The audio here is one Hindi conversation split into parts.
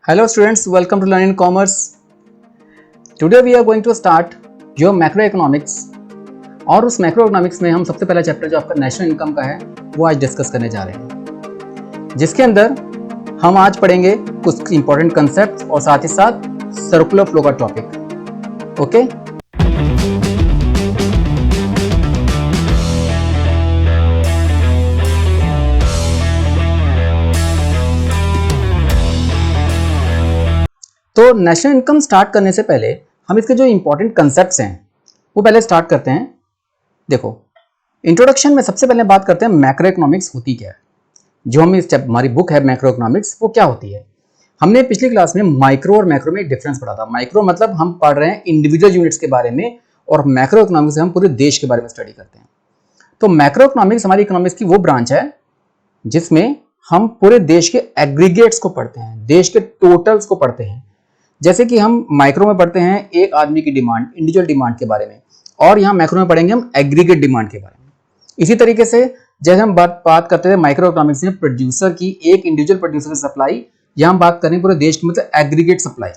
Hello students, welcome to Learn in Commerce. Today we are going to start your macroeconomics और उस macroeconomics में हम सबसे पहला चैप्टर जो आपका नेशनल इनकम का है वो आज डिस्कस करने जा रहे हैं, जिसके अंदर हम आज पढ़ेंगे कुछ इंपॉर्टेंट कंसेप्ट और साथ ही साथ सर्कुलर फ्लो का टॉपिक। ओके, तो नेशनल इनकम स्टार्ट करने से पहले हम इसके जो इंपॉर्टेंट कंसेप्ट्स हैं वो पहले स्टार्ट करते हैं। देखो, इंट्रोडक्शन में सबसे पहले बात करते हैं मैक्रो इकोनॉमिक्स होती क्या है। जो हम इस हमारी बुक है मैक्रो इकोनॉमिक्स वो क्या होती है। हमने पिछली क्लास में माइक्रो और मैक्रो में एक डिफरेंस पढ़ा था। माइक्रो मतलब हम पढ़ रहे हैं इंडिविजुअल यूनिट्स के बारे में और मैक्रो इकोनॉमिक्स हम पूरे देश के बारे में स्टडी करते हैं। तो मैक्रो इकोनॉमिक्स हमारी इकोनॉमिक्स की वो ब्रांच है जिसमें हम पूरे देश के एग्रीगेट्स को पढ़ते हैं, देश के टोटल्स को पढ़ते हैं। जैसे कि हम माइक्रो में पढ़ते हैं एक आदमी की डिमांड, इंडिविजुअल डिमांड के बारे में, और यहाँ मैक्रो में पढ़ेंगे हम एग्रीगेट डिमांड के बारे में। इसी तरीके से जैसे हम बात करते थे माइक्रो इकोनॉमिक्स में प्रोड्यूसर की, एक इंडिविजुअल प्रोड्यूसर की सप्लाई, यहाँ हम बात करें पूरे देश की मतलब एग्रीगेट सप्लाई।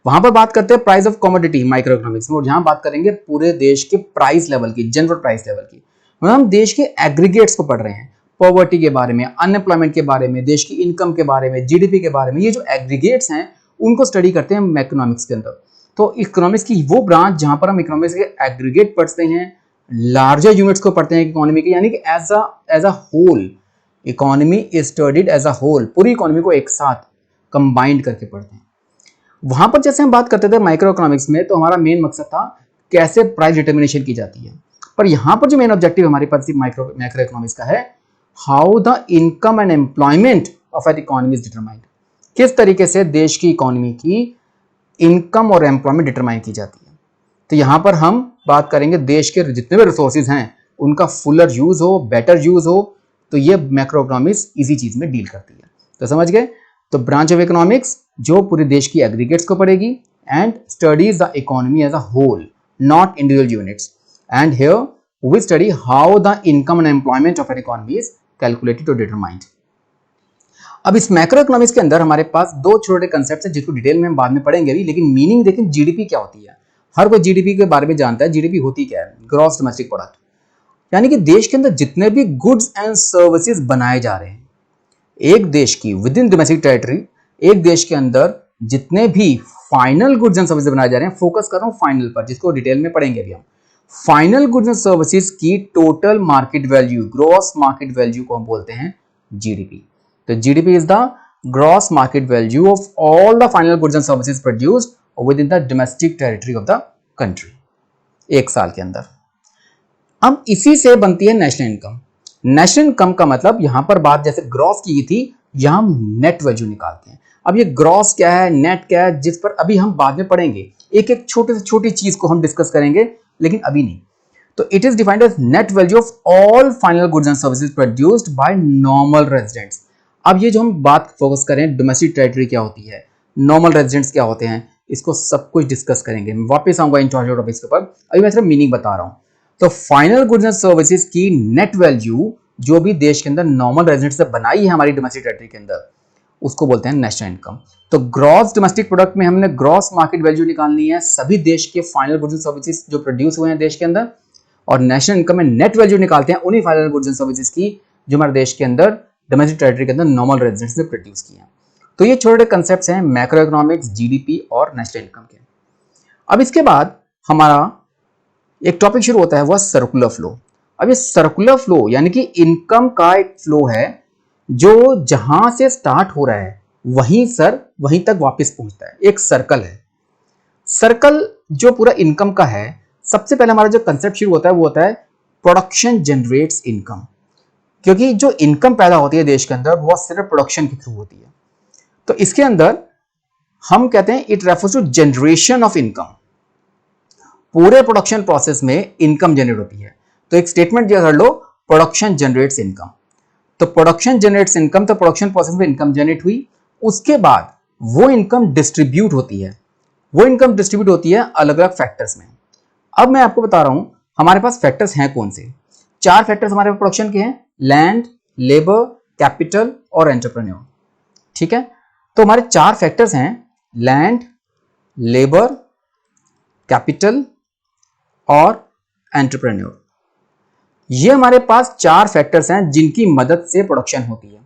वहां पर बात करते हैं price of commodity micro economics में, और यहाँ बात करेंगे पूरे देश के प्राइस लेवल की, जनरल प्राइस लेवल की। मतलब हम देश के एग्रीगेट्स को पढ़ रहे हैं, पॉवर्टी के बारे में, अनएम्प्लॉयमेंट के बारे में, देश की इनकम के बारे में, जीडीपी के बारे में। ये जो एग्रीगेट्स हैं उनको स्टडी करते हैं इकोनॉमिक्स के अंदर। तो इकोनॉमिक्स की वो ब्रांच जहां पर हम इकोनॉमिक्स के एग्रीगेट पढ़ते हैं, लार्जर यूनिट्स को पढ़ते हैं इकोनॉमी के, यानी कि as a whole economy is studied as a whole, पूरी इकोनॉमी को एक साथ कंबाइंड करके पढ़ते हैं। वहां पर जैसे हम बात करते थे माइक्रो इकोनॉमिक्स में, तो हमारा मेन मकसद था कैसे प्राइस डिटर्मिनेशन की जाती है। पर यहां पर जो मेन ऑब्जेक्टिव हमारे पास मैक्रो इकोनॉमिक्स का है, how the income and employment of an economy is determined. किस तरीके से देश की इकोनॉमी की इनकम और एम्प्लॉयमेंट डिटरमाइन की जाती है। तो यहां पर हम बात करेंगे देश के जितने भी रिसोर्सेज हैं उनका फुलर यूज हो, बेटर यूज हो, तो ये मैक्रो इकोनॉमिक्स इसी चीज में डील करती है। तो समझ गए। तो ब्रांच ऑफ इकोनॉमिक्स जो पूरे देश की एग्रीगेट्स को पढ़ेगी and studies the economy as a whole, not individual units. And here we study how the income and employment of an economy is calculated और डिटरमाइंड। अब इस मैक्रो इकोनॉमिक्स के अंदर हमारे पास दो छोटे कंसेप्ट हैं जिसको डिटेल में हम बाद में पढ़ेंगे अभी, लेकिन मीनिंग देखें जीडीपी क्या होती है। हर कोई जीडीपी के बारे में जानता है। जीडीपी होती क्या है? ग्रॉस डोमेस्टिक प्रोडक्ट, यानी कि देश के अंदर जितने भी गुड्स एंड सर्विसेज बनाए जा रहे हैं एक देश की विद इन डोमेस्टिक टेरिटरी, एक देश के अंदर जितने भी फाइनल गुड्स एंड सर्विसेज बनाए जा रहे हैं, फोकस कर रहा हूं फाइनल पर, जिसको डिटेल में पढ़ेंगे अभी हम। फाइनल गुड्स एंड सर्विसेज की total market value, gross market value को हम बोलते हैं जीडीपी। तो GDP is the gross market value of all the final goods and services produced within the domestic territory of the country एक साल के अंदर। अब इसी से बनती है नेशनल इनकम। नेशनल इनकम का मतलब यहां पर बात जैसे ग्रॉस की थी, यहां हम नेट वैल्यू निकालते हैं। अब ये ग्रॉस क्या है, नेट क्या है, जिस पर अभी हम बाद में पढ़ेंगे। एक एक छोटे से छोटी चीज को हम डिस्कस करेंगे, लेकिन अभी नहीं। तो it is defined as net value of all final goods and services produced by normal residents. अब ये जो हम बात फोकस करें डोमेस्टिक टेरिटरी क्या होती है, नॉर्मल रेजिडेंट्स क्या होते हैं, इसको सब कुछ डिस्कस करेंगे। मैं वापस आऊंगा इन छोटे टॉपिक्स के ऊपर, अभी मैं सिर्फ मीनिंग बता रहा हूं। तो फाइनल गुड्स एंड सर्विसेज की नेट वैल्यू जो भी देश के अंदर नॉर्मल रेजिडेंट्स से बनाई है हमारी डोमेस्टिक टेरिटरी के अंदर, उसको बोलते हैं नेशनल इनकम। तो ग्रॉस डोमेस्टिक प्रोडक्ट में हमने ग्रॉस मार्केट वैल्यू निकालनी है सभी देश के फाइनल गुड्स एंड सर्विसेज जो प्रोड्यूस हुए हैं देश के अंदर, और नेशनल इनकम में नेट वैल्यू निकालते हैं उन्हीं फाइनल गुड्स एंड सर्विसेज की जो हमारे देश के अंदर डोमेस्टिक टेरिटरी के अंदर नॉर्मल रेजिडेंट्स ने प्रोड्यूस किए हैं। तो ये छोटे कंसेप्ट्स हैं मैक्रो इकोनॉमिक्स, जीडीपी और नेशनल इनकम के। अब इसके बाद हमारा एक टॉपिक शुरू होता है, वह सर्कुलर फ्लो। अब ये सर्कुलर फ्लो यानी कि इनकम का एक फ्लो है जो जहां से स्टार्ट हो रहा है वहीं तक वापस पहुंचता है। एक सर्कल है। सर्कल जो पूरा इनकम का है, सबसे पहले हमारा जो कंसेप्ट शुरू होता है वो होता है प्रोडक्शन जनरेट्स इनकम। क्योंकि जो इनकम पैदा होती है देश के अंदर वो सिर्फ प्रोडक्शन के थ्रू होती है। तो इसके अंदर हम कहते हैं it refers to generation of income. पूरे प्रोडक्शन प्रोसेस में इनकम जनरेट होती है। तो एक स्टेटमेंट दिया कर लो, प्रोडक्शन जनरेट्स इनकम। तो प्रोडक्शन जनरेट्स इनकम, तो प्रोडक्शन प्रोसेस में इनकम जनरेट हुई, उसके बाद वो इनकम डिस्ट्रीब्यूट होती है। वो इनकम डिस्ट्रीब्यूट होती है अलग अलग फैक्टर्स में। अब मैं आपको बता रहा हूं हमारे पास फैक्टर्स हैं कौन से। 4 फैक्टर्स हमारे प्रोडक्शन के हैं, लैंड, लेबर, कैपिटल और एंटरप्रेन्योर। ठीक है। तो हमारे 4 फैक्टर्स हैं, लैंड, लेबर, कैपिटल और एंटरप्रेन्योर। ये हमारे पास 4 फैक्टर्स हैं जिनकी मदद से प्रोडक्शन होती है।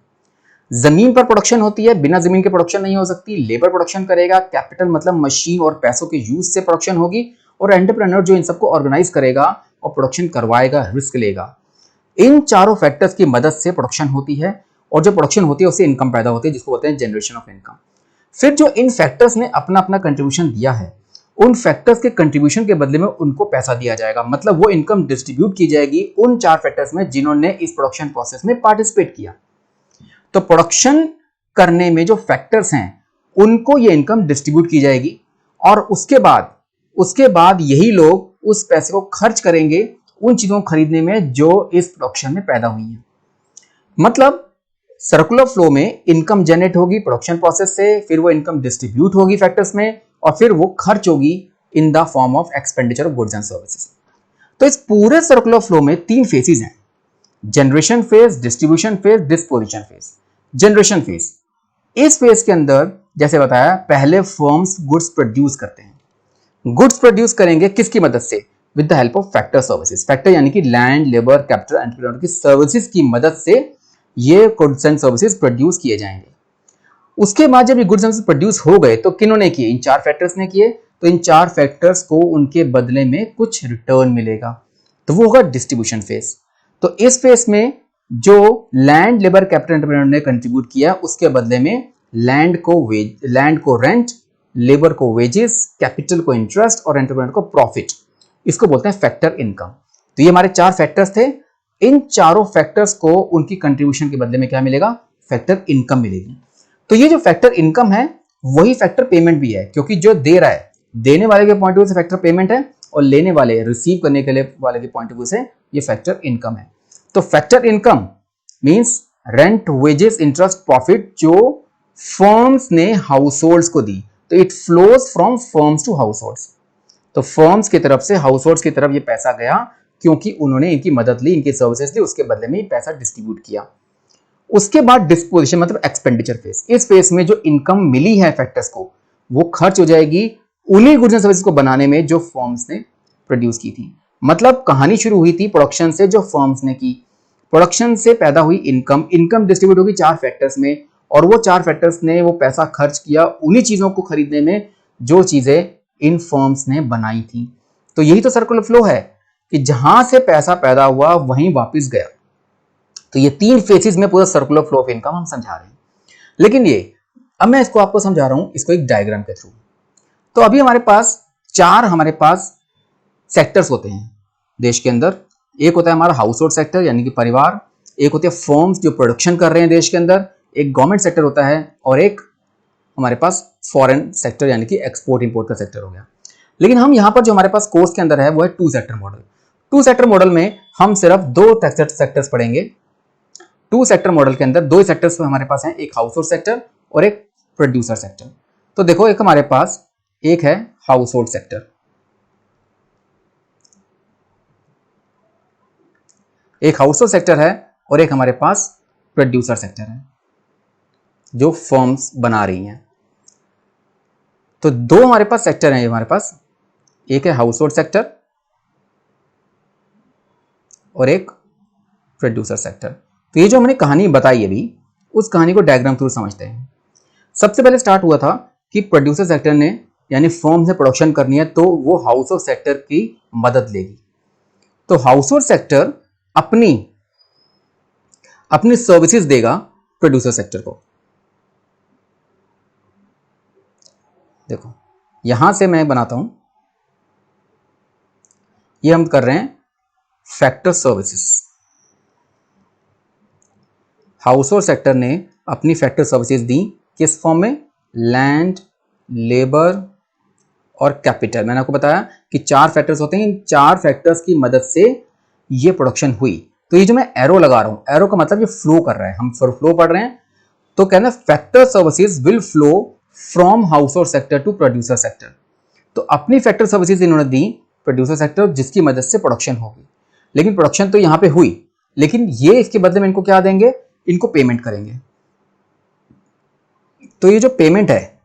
जमीन पर प्रोडक्शन होती है, बिना जमीन के प्रोडक्शन नहीं हो सकती। लेबर प्रोडक्शन करेगा, कैपिटल मतलब मशीन और पैसों के यूज से प्रोडक्शन होगी, और एंटरप्रेन्योर जो इन सबको ऑर्गेनाइज करेगा और प्रोडक्शन करवाएगा, रिस्क लेगा। इन चारों फैक्टर्स की मदद से प्रोडक्शन होती है, और जो प्रोडक्शन होती है उससे इनकम पैदा होती है, जिसको बोलते हैं जनरेशन ऑफ इनकम। फिर जो इन फैक्टर्स ने अपना अपना कंट्रीब्यूशन दिया है, उन फैक्टर्स के कंट्रीब्यूशन के बदले में उनको पैसा दिया जाएगा, मतलब वो इनकम डिस्ट्रीब्यूट की जाएगी उन 4 फैक्टर्स में जिन्होंने इस प्रोडक्शन प्रोसेस में पार्टिसिपेट किया। तो प्रोडक्शन करने में जो फैक्टर्स हैं उनको ये इनकम डिस्ट्रीब्यूट की जाएगी, और उसके बाद यही लोग उस पैसे को खर्च करेंगे उन चीजों को खरीदने में जो इस प्रोडक्शन में पैदा हुई है। मतलब सर्कुलर फ्लो में इनकम जनरेट होगी प्रोडक्शन प्रोसेस से, फिर वो इनकम डिस्ट्रीब्यूट होगी फैक्टर्स में, और फिर वो खर्च होगी इन the form of expenditure of goods and services. तो इस पूरे सर्कुलर फ्लो में 3 फेजेस हैं, generation phase, distribution phase, disposition phase. Generation phase, इस फेज के अंदर जैसे बताया, पहले फर्म्स गुड्स प्रोड्यूस करते हैं। गुड्स प्रोड्यूस करेंगे किसकी मदद से? With the help of factor services. Factor यानी कि लैंड, लेबर, कैपिटल, एंटरप्रेन्योर की सर्विसेज की मदद से ये गुड्स एंड सर्विसेज प्रोड्यूस किए जाएंगे। उसके बाद जब ये गुड्स एंड सर्विसेज प्रोड्यूस हो गए तो किन्होंने किए? इन 4 फैक्टर्स ने किए। तो इन 4 फैक्टर्स को उनके बदले में कुछ रिटर्न मिलेगा, तो वो होगा डिस्ट्रीब्यूशन फेज। तो इस फेज में जो लैंड, लेबर, कैपिटल, एंटरप्रेन्योर ने कंट्रीब्यूट किया, उसके बदले में लैंड को रेंट, लेबर को वेजेस, कैपिटल को इंटरेस्ट और एंटरप्रेन्योर को प्रॉफिट, इसको बोलते हैं फैक्टर इनकम। तो ये हमारे 4 फैक्टर्स थे। इन चारों फैक्टर्स को उनकी कंट्रीब्यूशन के बदले में क्या मिलेगा? फैक्टर इनकम मिलेगी। तो ये जो फैक्टर इनकम है वही फैक्टर पेमेंट भी है, क्योंकि जो दे रहा है, देने वाले के पॉइंट ऑफ व्यू से फैक्टर पेमेंट है, और लेने वाले, रिसीव करने के लिए वाले के पॉइंट ऑफ व्यू से ये फैक्टर इनकम है। तो factor income means rent, wages, interest, profit जो फर्म्स ने हाउस होल्ड्स को दी। तो it flows from firms to households. तो फर्म्स की तरफ से हाउस होल्ड्स की तरफ ये पैसा गया, क्योंकि उन्होंने इनकी मदद ली, इनकी सर्विसेज ली, उसके बदले में ये पैसा डिस्ट्रीब्यूट किया। उसके बाद डिस्पोजिशन मतलब एक्सपेंडिचर फेज। इस फेज में जो इनकम मिली है फैक्टर्स को, वो खर्च हो जाएगी उन्हीं गुड्स एंड सर्विसेज को बनाने में जो फर्म्स ने प्रोड्यूस की थी। मतलब कहानी शुरू हुई थी प्रोडक्शन से, जो फर्म्स ने की। प्रोडक्शन से पैदा हुई इनकम, इनकम डिस्ट्रीब्यूट होगी 4 फैक्टर्स में, और वो 4 फैक्टर्स ने वो पैसा खर्च किया उन्हीं चीजों को खरीदने में जो चीजें इन फर्म्स ने बनाई थी। तो यही तो सर्कुलर फ्लो है कि जहां से पैसा पैदा हुआ वहीं वापस गया। तो ये 3 फेजेस में पूरा सर्कुलर फ्लो ऑफ इनकम हम समझा रहे हैं। लेकिन ये अब मैं इसको आपको समझा रहा हूं, इसको एक डायग्राम के थ्रू। तो अभी हमारे पास सेक्टर्स होते हैं देश के अंदर। एक होता है हमारा हाउस होल्ड सेक्टर यानी कि परिवार, एक होते हैं फर्म्स जो प्रोडक्शन कर रहे हैं देश के अंदर, एक गवर्नमेंट सेक्टर होता है, और एक हमारे पास फॉरेन सेक्टर यानी कि एक्सपोर्ट इंपोर्ट का सेक्टर हो गया। लेकिन हम यहाँ पर जो हमारे पास कोर्स के अंदर है वो है 2 सेक्टर मॉडल। 2 सेक्टर मॉडल में हम सिर्फ 2 सेक्टर्स पढ़ेंगे। 2 सेक्टर मॉडल के अंदर 2 सेक्टर्स हमारे पास हैं, एक हाउस होल्ड सेक्टर और एक प्रोड्यूसर सेक्टर। तो देखो, एक हमारे पास एक है हाउस होल्ड सेक्टर, एक हाउस होल्ड सेक्टर है, और एक हमारे पास प्रोड्यूसर सेक्टर है जो फर्म्स बना रही हैं। तो 2 हमारे पास सेक्टर हैं हमारे पास, एक है हाउस होल्ड सेक्टर और एक प्रोड्यूसर सेक्टर। तो ये जो हमने कहानी बताई अभी, उस कहानी को डायग्राम थ्रू समझते हैं। सबसे पहले स्टार्ट हुआ था कि प्रोड्यूसर सेक्टर ने यानी फर्म से प्रोडक्शन करनी है तो वो हाउस होल्ड सेक्टर की मदद लेगी। तो हाउस होल्ड सेक्टर अपनी सर्विसेज देगा प्रोड्यूसर सेक्टर को। देखो, यहां से मैं बनाता हूं, ये हम कर रहे हैं factor services. House hold sector ने अपनी फैक्टर सर्विसेज दी, किस फॉर्म में? लैंड, लेबर और कैपिटल। मैंने आपको बताया कि 4 फैक्टर्स होते हैं, इन 4 फैक्टर्स की मदद से ये प्रोडक्शन हुई। तो ये जो मैं एरो लगा रहा हूं, एरो का मतलब ये फ्लो कर रहा है, हम फ्लो पढ़ रहे हैं। तो कहना factor services will flow from household sector to producer sector. तो अपनी फैक्टर सर्विसेज इन्होंने दी प्रोड्यूसर सेक्टर, जिसकी मदद से प्रोडक्शन होगी। लेकिन प्रोडक्शन तो यहां पे हुई, लेकिन ये इसके बदले में इनको क्या देंगे? इनको पेमेंट करेंगे। तो ये जो पेमेंट है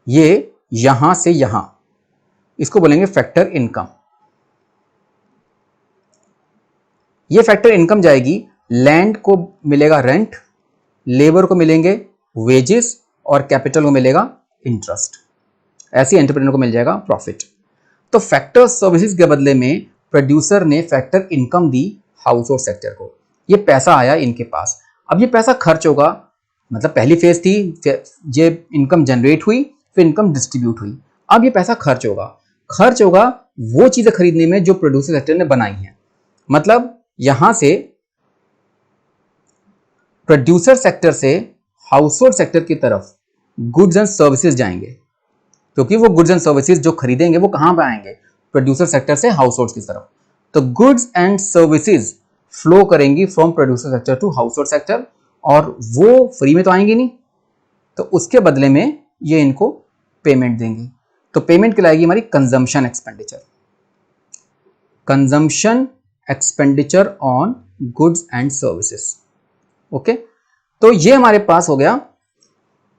ये यहां से यहां, इसको बोलेंगे फैक्टर इनकम। ये फैक्टर इनकम जाएगी, लैंड को मिलेगा रेंट, लेबर को मिलेंगे वेजेस और कैपिटल को मिलेगा इंटरेस्ट। ऐसी एंटरप्रेन्योर को मिल जाएगा प्रॉफिट। तो फैक्टर सर्विसेज के बदले में प्रोड्यूसर ने factor income the house hold sector को। ये पैसा आया इनके पास, अब ये पैसा खर्च होगा, मतलब पहली फेज थी, ये इनकम जनरेट हुई, फिर इनकम डिस्ट्रीब्यूट हुई। अब ये पैसा खर्च होगा वो चीजें खरीदने में जो प्रोड्यूसर सेक्टर ने बनाई हैं। मतलब यहां से प्रोड्यूसर सेक्टर से हाउस होल्ड सेक्टर की तरफ गुड्स एंड सर्विसेज जाएंगे, क्योंकि वो गुड्स एंड सर्विसेज जो खरीदेंगे वो कहां पे आएंगे, प्रोड्यूसर सेक्टर से हाउस होल्ड की तरफ। तो गुड्स एंड सर्विसेज फ्लो करेंगी from producer sector to household sector, और वो फ्री में तो आएंगी नहीं, तो उसके बदले में ये इनको पेमेंट देंगी। तो पेमेंट कहलाएगी हमारी consumption expenditure, consumption expenditure on goods and services. Okay, तो ये हमारे पास हो गया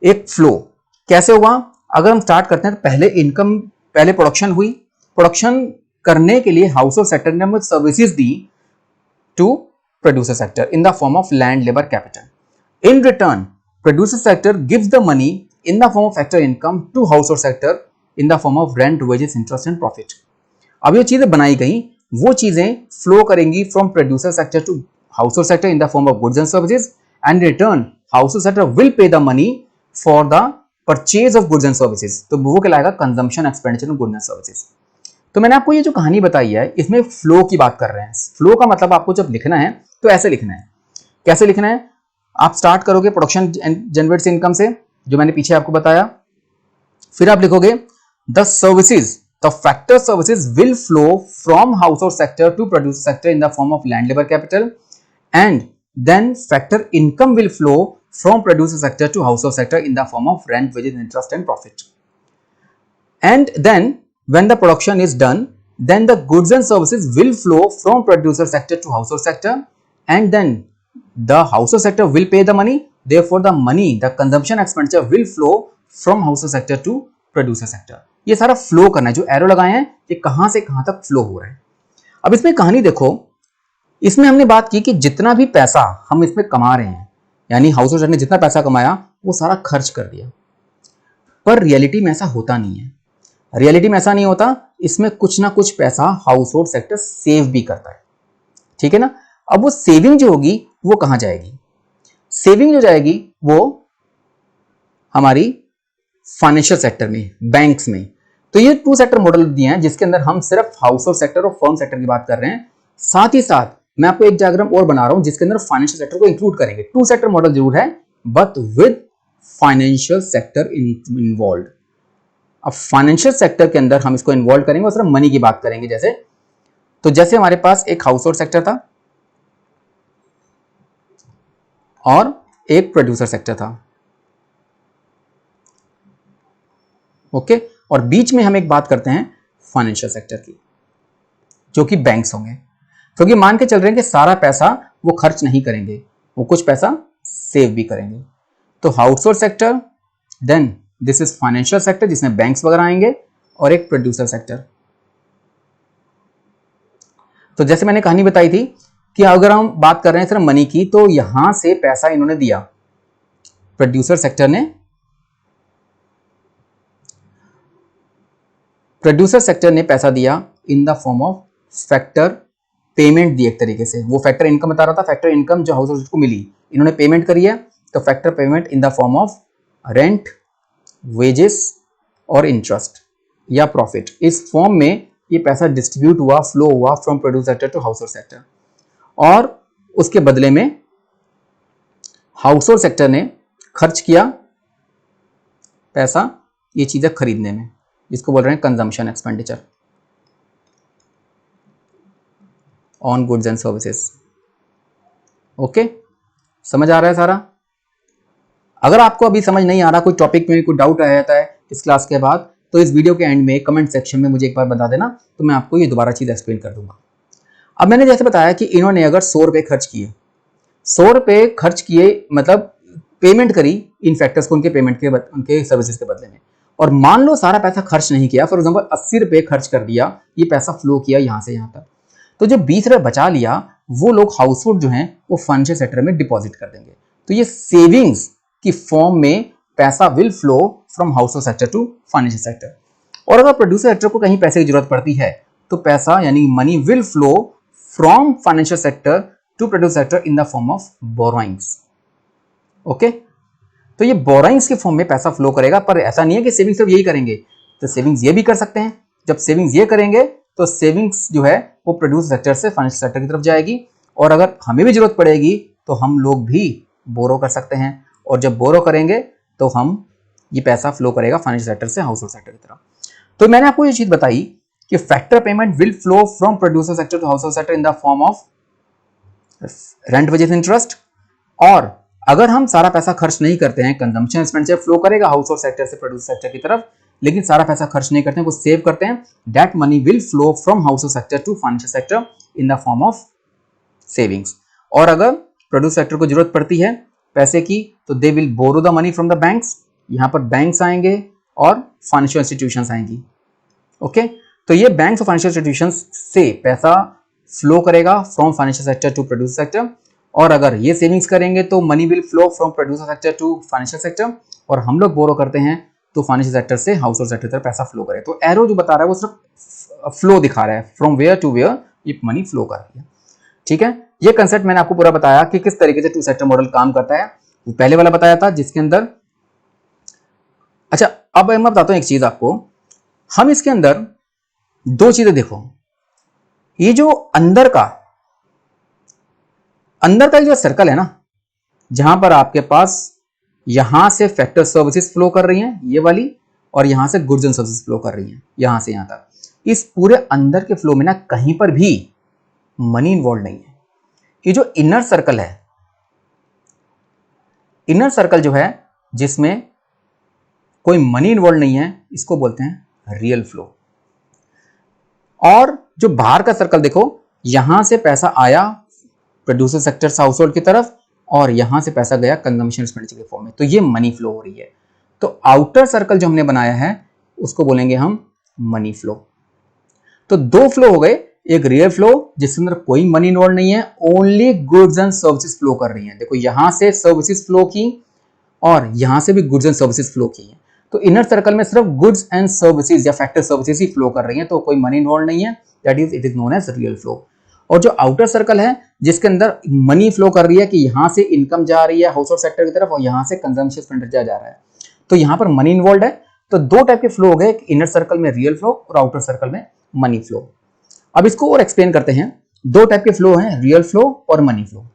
एक फ्लो। कैसे हुआ, अगर हम स्टार्ट करते हैं तो पहले प्रोडक्शन हुई, प्रोडक्शन करने के लिए हाउस होल्ड सेक्टर ने हमें सर्विसेज दी to producer sector in the form of land, labour, capital. In return producer sector gives the money in the form of factor income to household sector in the form of rent, wages, interest and profit. अब ये चीजें बनाई गई, वो चीजें फ्लो करेंगी from producer sector to household sector in the form of goods and services, and return household sector will pay the money for the purchase of goods and services. तो वो कहलाएगा consumption expenditure on goods and services. तो मैंने आपको ये जो कहानी बताई है इसमें फ्लो की बात कर रहे हैं। फ्लो का मतलब आपको जब लिखना है तो ऐसे लिखना है। कैसे लिखना है, आप स्टार्ट करोगे प्रोडक्शन जनरेट्स इनकम से, जो मैंने पीछे आपको बताया, फिर आप लिखोगे the services, the factor services will flow from household sector to producer sector in the form of land, labour, capital, and then factor income will flow from producer sector to household sector in the form of rent, wages, interest and profit. And then when the production is done, then the goods and services will flow from producer sector to household sector, and then the household sector will pay the money. Therefore the money, the consumption expenditure will flow from household sector to producer sector. ये सारा फ्लो करना है, जो एरो लगाए हैं ये कहां से कहां तक फ्लो हो रहा है। अब इसमें कहानी देखो, इसमें हमने बात की कि जितना भी पैसा हम इसमें कमा रहे हैं, यानी हाउस होल्ड सेक्टर ने जितना पैसा कमाया वो सारा खर्च कर दिया, पर रियलिटी में ऐसा होता नहीं है। रियलिटी में ऐसा नहीं होता, इसमें कुछ ना कुछ पैसा हाउस होल्ड सेक्टर सेव भी करता है, ठीक है ना। अब वो सेविंग जो होगी वो कहां जाएगी, सेविंग जो जाएगी वो हमारी फाइनेंशियल सेक्टर में, बैंक्स में। तो ये टू सेक्टर मॉडल दिए हैं जिसके अंदर हम सिर्फ हाउस होल्ड सेक्टर और फर्म सेक्टर की बात कर रहे हैं। साथ ही साथ मैं आपको एक डायग्राम और बना रहा हूं जिसके अंदर फाइनेंशियल सेक्टर को इंक्लूड करेंगे। टू सेक्टर मॉडल जरूर है but with financial sector involve. अब फाइनेंशियल सेक्टर के अंदर हम इसको इन्वॉल्व करेंगे और सिर्फ मनी की बात करेंगे। जैसे हमारे पास एक हाउस होल्ड सेक्टर था और एक प्रोड्यूसर सेक्टर था, ओके, और बीच में हम एक बात करते हैं फाइनेंशियल सेक्टर की, जो कि बैंक्स होंगे। क्योंकि मान के चल रहे हैं कि सारा पैसा वो खर्च नहीं करेंगे, वो कुछ पैसा सेव भी करेंगे। तो household sector, then this is financial sector जिसमें बैंक्स वगैरह आएंगे, और एक प्रोड्यूसर सेक्टर। तो जैसे मैंने कहानी बताई थी कि अगर हम बात कर रहे हैं सिर्फ मनी की, तो यहां से पैसा इन्होंने दिया, प्रोड्यूसर सेक्टर ने पैसा दिया in the form of factor payment दी। एक तरीके से वो फैक्टर इनकम बता रहा था, फैक्टर इनकम जो हाउस होल्ड को मिली, इन्होंने पेमेंट करी है, तो factor payment in the form of rent, wages और इंटरेस्ट या प्रॉफिट। इस फॉर्म में ये पैसा डिस्ट्रीब्यूट हुआ, फ्लो हुआ from producer sector to household sector, और उसके बदले में हाउस होल्ड सेक्टर ने खर्च किया पैसा ये चीजें खरीदने में, जिसको बोल रहे हैं consumption expenditure on goods and services. Okay, समझ आ रहा है सारा? अगर आपको अभी समझ नहीं आ रहा, कोई टॉपिक में कोई डाउट आ जाता है इस क्लास के बाद, तो इस वीडियो के एंड में कमेंट सेक्शन में मुझे एक बार बता देना, तो मैं आपको ये दोबारा चीज एक्सप्लेन कर दूंगा। अब मैंने जैसे बताया कि इन्होंने अगर 100 रुपये खर्च किए, 100 रुपये खर्च किए, मतलब पेमेंट करी इन फैक्टर्स को उनके पेमेंट के उनके सर्विसेज के बदले में, और मान लो सारा पैसा खर्च नहीं किया, फॉर एग्जाम्पल 80 रुपये खर्च कर दिया, ये पैसा फ्लो किया यहाँ से यहाँ तक, तो जो 20 रुपये बचा लिया वो लोग हाउस होल्ड जो है वो फाइनेंशियल सेक्टर में डिपॉजिट कर देंगे। तो ये सेविंग्स की फॉर्म में पैसा will flow from household sector to financial sector. और अगर प्रोड्यूसर सेक्टर को कहीं पैसे की जरूरत पड़ती है तो पैसा यानी money will flow from financial sector to producer sector in the form of borrowings. Okay, तो ये बोरोइंग्स के फॉर्म में पैसा फ्लो करेगा, पर ऐसा नहीं है कि सेविंग्स सिर्फ यही करेंगे, तो सेविंग्स ये भी कर सकते हैं। जब सेविंग्स ये करेंगे तो सेविंग्स जो है वो प्रोड्यूसर सेक्टर से फाइनेंशियल सेक्टर की तरफ जाएगी, और अगर हमें भी जरूरत पड़ेगी तो हम लोग भी बोरो कर सकते हैं, और जब बोरो करेंगे तो हम ये पैसा फ्लो करेगा फाइनेंशियल सेक्टर से हाउस होल्ड सेक्टर की तरफ। तो मैंने आपको ये चीज बताई कि factor payment will flow from producer sector to household sector in the form of rent wages interest, और अगर हम सारा पैसा खर्च नहीं करते हैं, कंजम्पशन एक्सपेंडिचर फ्लो करेगा हाउस होल्ड सेक्टर से प्रोड्यूसर सेक्टर की तरफ, लेकिन सारा पैसा खर्च नहीं करते हैं, वो सेव करते हैं, that money will flow from household sector to financial sector in the form of savings. और अगर प्रोड्यूसर सेक्टर को जरूरत पड़ती है पैसे की तो they will borrow the money from the banks, यहाँ पर बैंक्स आएंगे और फाइनेंशियल इंस्टीट्यूशंस आएंगी। ओके, तो ये बैंक्स और फाइनेंशियल इंस्टीट्यूशंस से पैसा फ्लो करेगा from financial sector to producer sector, और अगर ये सेविंग्स करेंगे तो money will flow from producer sector to financial sector, और हम लोग बोरो करते हैं तो फाइनेंशियल सेक्टर से हाउस होल्ड सेक्टर तक पैसा फ्लो करे। तो एरो जो बता रहा है वो सिर्फ फ्लो दिखा रहा है, फ्रॉम वेयर टू वेयर ये मनी फ्लो कर रही है। ठीक है, ये कंसेप्ट मैंने आपको पूरा बताया कि किस तरीके से टू सेक्टर मॉडल काम करता है। वो पहले वाला बताया था जिसके अंदर, अच्छा अब मैं बताता हूं एक चीज आपको, हम इसके अंदर दो चीजें देखो, ये जो अंदर का जो सर्कल है ना, जहां पर आपके पास यहां से फैक्टर सर्विसेज फ्लो कर रही हैं ये वाली, और यहां से गुड्स एंड सर्विसेज फ्लो कर रही हैं यहां से यहां तक, इस पूरे अंदर के फ्लो में ना कहीं पर भी मनी इन्वॉल्व नहीं है। ये जो इनर सर्कल है, इनर सर्कल जो है जिसमें कोई मनी इन्वॉल्व नहीं है, इसको बोलते हैं रियल फ्लो। और जो बाहर का सर्कल देखो, यहां से पैसा आया प्रोड्यूसर सेक्टर से हाउस होल्ड की तरफ, और यहां से पैसा गया कंजम्पशन एक्सपेंडिचर के फॉर्म में, तो ये मनी फ्लो हो रही है। तो आउटर सर्कल जो हमने बनाया है उसको बोलेंगे हम मनी फ्लो। तो दो फ्लो हो गए, एक रियल फ्लो जिसके अंदर कोई मनी इन्वॉल्व नहीं है, only goods and services flow कर रही हैं। देखो यहां से सर्विसेज फ्लो की और यहां से भी गुड्स एंड सर्विसेज फ्लो की है, तो इनर सर्कल में सिर्फ गुड्स एंड सर्विसेज या फैक्टर सर्विसेज ही फ्लो कर रही हैं, तो कोई मनी इन्वॉल्व नहीं है, that is it is known as real flow. और जो आउटर सर्कल है जिसके अंदर मनी फ्लो कर रही है कि यहां से इनकम जा रही है हाउस होल्ड सेक्टर की तरफ और यहां से कंजम्पशन एक्सपेंडिचर जा रहा है, तो यहां पर मनी इन्वॉल्व है। तो दो टाइप के फ्लो हो गए, इनर सर्कल में रियल फ्लो और आउटर सर्कल में मनी फ्लो। अब इसको और एक्सप्लेन करते हैं, दो टाइप के फ्लो हैं, रियल फ्लो और money flow.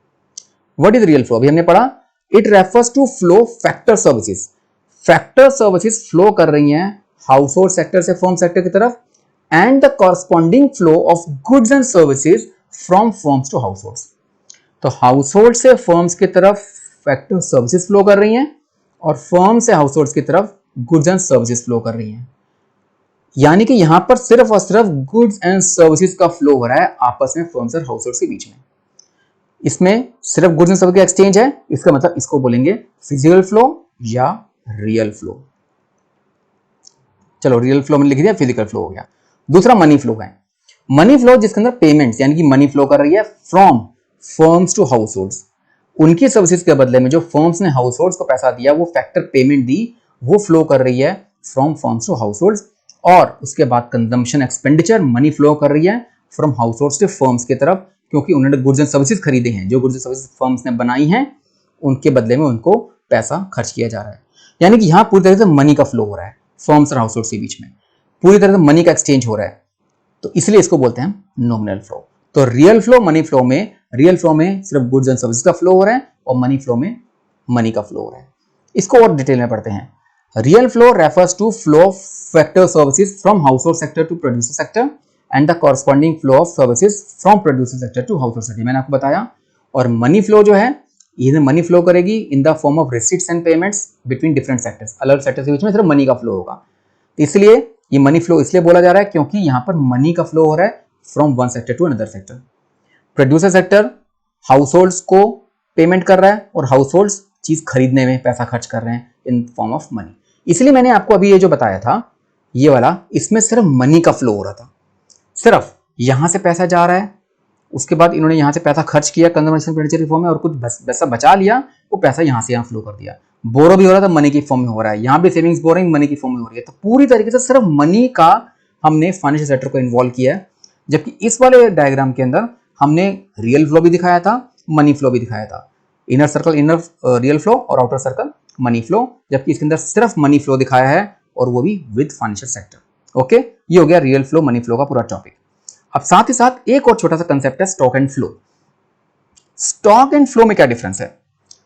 What is real flow? अभी हमने पढ़ा, it refers to flow factor services. Factor services flow कर रही हैं हाउस होल्ड सेक्टर से फर्म सेक्टर की तरफ, and the corresponding flow of goods and services from firms to households. तो हाउस होल्ड से फर्म्स की तरफ फैक्टर सर्विसेज फ्लो कर रही हैं और फर्म से हाउस होल्ड्स की तरफ गुड्स एंड सर्विसेज फ्लो कर रही हैं। यानी कि यहां पर सिर्फ और सिर्फ गुड्स एंड सर्विसेज का फ्लो हो रहा है आपस में फर्म्स और हाउस होल्ड्स के बीच में। इसमें सिर्फ गुड्स एंड सर्विस का एक्सचेंज है, इसका मतलब इसको बोलेंगे फिजिकल फ्लो या रियल फ्लो। चलो रियल फ्लो मैंने लिख दिया, फिजिकल फ्लो हो गया। दूसरा मनी फ्लो है। मनी फ्लो जिसके अंदर पेमेंट्स यानी कि मनी फ्लो कर रही है from firms to households. उनकी सर्विसेज के बदले में जो फर्म्स ने हाउस होल्ड्स को पैसा दिया, वो फैक्टर पेमेंट दी, वो फ्लो कर रही है from firms to households. और उसके बाद कंजम्पशन एक्सपेंडिचर मनी फ्लो कर रही है from households to firms की तरफ, क्योंकि उन्होंने गुड्स एंड सर्विसेज खरीदे हैं, जो गुड्स एंड सर्विसेज फर्म्स ने बनाई हैं उनके बदले में उनको पैसा खर्च किया जा रहा है। यानी कि यहां पूरी तरह से मनी का फ्लो हो रहा है फर्म्स और हाउस होल्ड्स के बीच में, पूरी तरह से मनी का एक्सचेंज हो रहा है, तो इसलिए इसको बोलते हैं नॉमिनल फ्लो। तो रियल फ्लो मनी फ्लो में, रियल फ्लो में सिर्फ गुड्स एंड सर्विसेज का फ्लो हो रहा है और मनी फ्लो में मनी का फ्लो हो रहा है। इसको और डिटेल में पढ़ते हैं। Real flow refers to flow of factor services from household sector to producer sector and the corresponding flow of services from producer sector to household sector, मैंने आपको बताया। और मनी फ्लो जो है, ये मनी फ्लो करेगी इन the form of receipts and payments between different sectors. अलग सेक्टर्स के बीच में सिर्फ मनी का फ्लो होगा, इसलिए ये मनी फ्लो इसलिए बोला जा रहा है क्योंकि यहां पर मनी का फ्लो हो रहा है from one sector to another sector. Producer sector households को पेमेंट कर रहा है और हाउस होल्ड्स चीज खरीदने में पैसा खर्च कर रहे हैं इन फॉर्म ऑफ मनी। इसलिए मैंने आपको अभी ये जो बताया था ये वाला, इसमें सिर्फ मनी का फ्लो हो रहा था, सिर्फ यहां से पैसा जा रहा है, उसके बाद इन्होंने यहां से पैसा खर्च किया कंजम्पशन एक्सपेंडिचर की फॉर्म में और कुछ पैसा बचा लिया, वो पैसा यहां से यहां फ्लो कर दिया। बोरो भी हो रहा था, मनी की फॉर्म में हो रहा है, यहां भी सेविंग्स बोरिंग मनी की फॉर्म में हो रही है। तो पूरी तरीके से सिर्फ मनी का हमने फाइनेंशियल सेक्टर को इन्वॉल्व किया है, जबकि इस वाले डायग्राम के अंदर हमने रियल फ्लो भी दिखाया था, मनी फ्लो भी दिखाया था। Inner circle inner real flow और आउटर सर्कल मनी फ्लो, जबकि इसके अंदर सिर्फ मनी फ्लो दिखाया है और वो भी विद फाइनेंशियल सेक्टर। ओके, ये हो गया रियल फ्लो मनी फ्लो का पूरा टॉपिक। अब साथ ही साथ एक और छोटा सा कंसेप्ट है stock and flow. Stock and flow में क्या डिफरेंस है?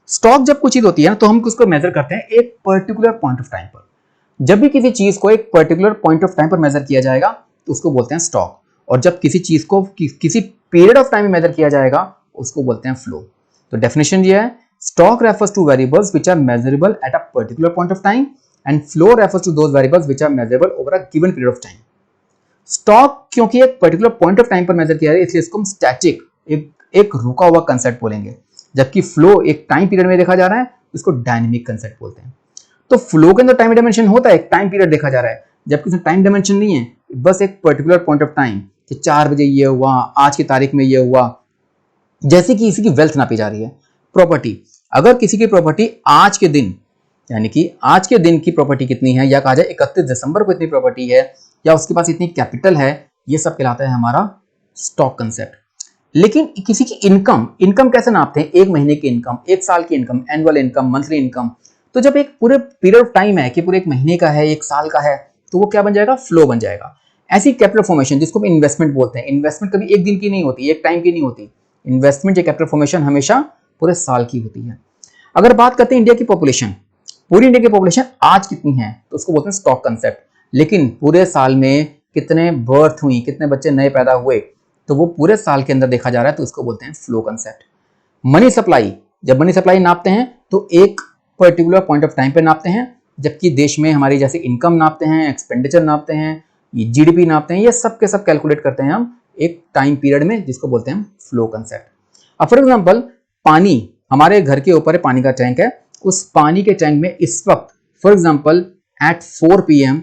स्टॉक जब कोई चीज होती है ना तो हम उसको मेजर करते हैं एक पर्टिकुलर पॉइंट ऑफ टाइम पर। जब भी किसी चीज को एक पर्टिकुलर पॉइंट ऑफ टाइम पर मेजर किया जाएगा तो उसको बोलते हैं स्टॉक, और जब किसी चीज को किसी पीरियड ऑफ टाइम में मेजर किया जाएगा उसको बोलते हैं फ्लो। तो डेफिनेशन ये है, stock refers to variables which are measurable at a particular point of time and flow refers to those variables which are measurable over a given period of time. Stock क्योंकि एक पर्टिकुलर पॉइंट ऑफ टाइम पर मेजर किया है इसलिए इसको हम स्टैटिक, एक रुका हुआ कंसेप्ट बोलेंगे, जबकि फ्लो एक टाइम पीरियड में देखा जा रहा है, इसको डायनेमिक कंसेप्ट बोलते हैं। तो फ्लो के अंदर टाइम डायमेंशन होता है, एक टाइम पीरियड देखा जा रहा है, जबकि इसमें टाइम डायमेंशन नहीं है, बस एक पर्टिकुलर पॉइंट ऑफ टाइम कि 4 बजे ये हुआ, आज की तारीख में ये हुआ। जैसे कि किसी की वेल्थ नापी जा रही है, प्रॉपर्टी, अगर किसी की प्रॉपर्टी आज के दिन, यानी कि आज के दिन की प्रॉपर्टी कितनी है, या कहा जाए 31 दिसंबर को इतनी प्रॉपर्टी है, या उसके पास इतनी कैपिटल है, ये सब कहलाता है हमारा स्टॉक कंसेप्ट। लेकिन किसी की इनकम कैसे नापते हैं? एक महीने की इनकम, एक साल की income, annual income, monthly income. तो जब एक पूरे पीरियड ऑफ टाइम है कि पूरे एक महीने का है, एक साल का है, तो वो क्या बन जाएगा? फ्लो बन जाएगा। ऐसी कैपिटल फॉर्मेशन जिसको हम इन्वेस्टमेंट बोलते हैं, इन्वेस्टमेंट कभी एक दिन की नहीं होती, एक टाइम की नहीं होती, इन्वेस्टमेंट या कैपिटल फॉर्मेशन हमेशा पूरे साल की होती है। अगर बात करते हैं इंडिया की पॉपुलेशन, पूरी इंडिया की पॉपुलेशन आज कितनी है, तो उसको बोलते हैं स्टॉक कंसेप्ट। लेकिन पूरे साल में कितने बर्थ हुई, कितने बच्चे नए पैदा हुए, तो वो पूरे साल के अंदर देखा जा रहा है, तो इसको बोलते हैं फ्लो कंसेप्ट। मनी सप्लाई, जब मनी सप्लाई नापते हैं तो एक पर्टिकुलर पॉइंट ऑफ टाइम पे नापते हैं, जबकि देश में हमारी जैसे इनकम नापते हैं, एक्सपेंडिचर नापते हैं, जीडीपी नापते हैं, ये सब के सब कैलकुलेट करते हैं हम एक टाइम पीरियड में, जिसको बोलते हैं फ्लो कंसेप्ट। अब फॉर एग्जांपल पानी, हमारे घर के ऊपर पानी का टैंक है, उस पानी के टैंक में इस वक्त for example at 4 PM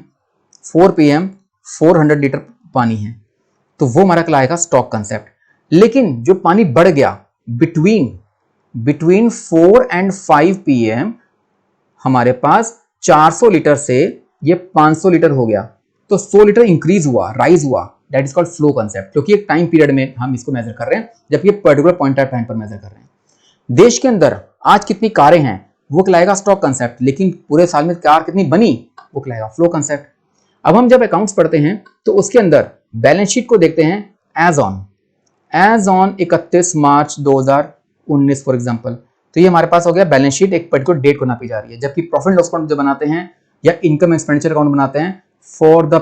400 litre पानी है, तो वो हमारा कहलाएगा स्टॉक कंसेप्ट। लेकिन जो पानी बढ़ गया बिटवीन 4 and 5 PM, हमारे पास 400 लीटर से ये 500 लीटर हो गया, तो 100 लीटर इंक्रीज हुआ, राइज हुआ, that is called flow concept, क्योंकि एक टाइम पीरियड में हम इसको मेजर कर रहे हैं, जबकि पर्टिकुलर पॉइंट ऑफ टाइम पर मेजर कर रहे हैं। देश के अंदर आज कितनी कारें हैं, वो कहलाएगा स्टॉक कंसेप्ट, लेकिन पूरे साल में कार कितनी बनी, वो कहलाएगा फ्लो कंसेप्ट। अब हम जब अकाउंट्स पढ़ते हैं तो उसके अंदर बैलेंस शीट को देखते हैं as on 31 March 2019 for example, तो ये हमारे पास हो गया बैलेंस शीट, एक पर्टिकुलर डेट को नापी जा रही है। जबकि प्रॉफिट लॉस अकाउंट जो बनाते हैं या इनकम एक्सपेंडिचर अकाउंट बनाते हैं फॉर द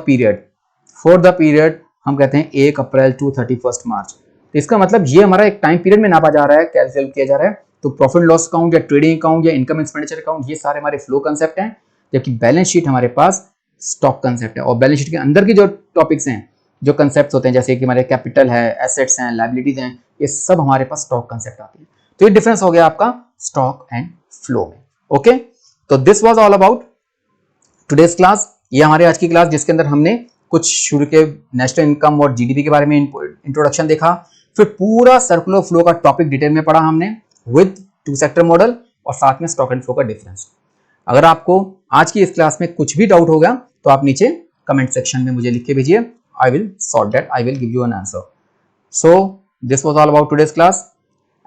पीरियड हम कहते हैं 1 अप्रैल टू 31 मार्च। तो इसका मतलब ये हमारा एक टाइम पीरियड में नापा जा रहा है, कैलकुलेट किया जा रहा है। तो प्रॉफिट लॉस अकाउंट या ट्रेडिंग अकाउंट या इनकम एक्सपेंडिचर अकाउंट, ये सारे हमारे फ्लो कंसेप्ट हैं, जबकि बैलेंस शीट हमारे पास स्टॉक कंसेप्ट है। और बैलेंस शीट के अंदर की जो टॉपिक्स हैं, जो कंसेप्ट होते हैं, जैसे कि हमारे कैपिटल है, एसेट्स हैं, लायबिलिटीज हैं, ये सब हमारे पास स्टॉक कंसेप्ट आती है। तो ये डिफरेंस हो गया आपका स्टॉक एंड फ्लो में। ओके, तो this was all about today's class. ये हमारे आज की क्लास, जिसके अंदर हमने कुछ शुरू के नेशनल इनकम और जीडीपी के बारे में इंट्रोडक्शन देखा, फिर पूरा सर्कुलर फ्लो का टॉपिक डिटेल में पढ़ा हमने विद 2 सेक्टर मॉडल, और साथ में स्टॉक एंड फ्लो का डिफरेंस। अगर आपको आज की इस क्लास में कुछ भी डाउट होगा तो आप नीचे कमेंट सेक्शन में मुझे लिख के भेजिए, I will solve that, I will give you an answer. So this was all about today's class,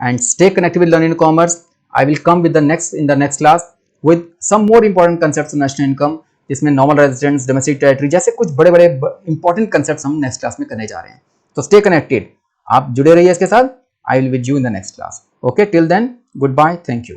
and stay connected with Learn in Commerce. I will come with in the next class with some more important concepts of national income, जिसमें नॉर्मल रेजिडेंस, डोमेस्टिक टेरिटरी जैसे कुछ बड़े बड़े इंपॉर्टेंट कंसेप्ट्स हम नेक्स्ट क्लास में करने जा रहे हैं। तो स्टे कनेक्टेड, आप जुड़े रहिए इसके साथ। I will with you in the next class. Okay, till then goodbye, thank you.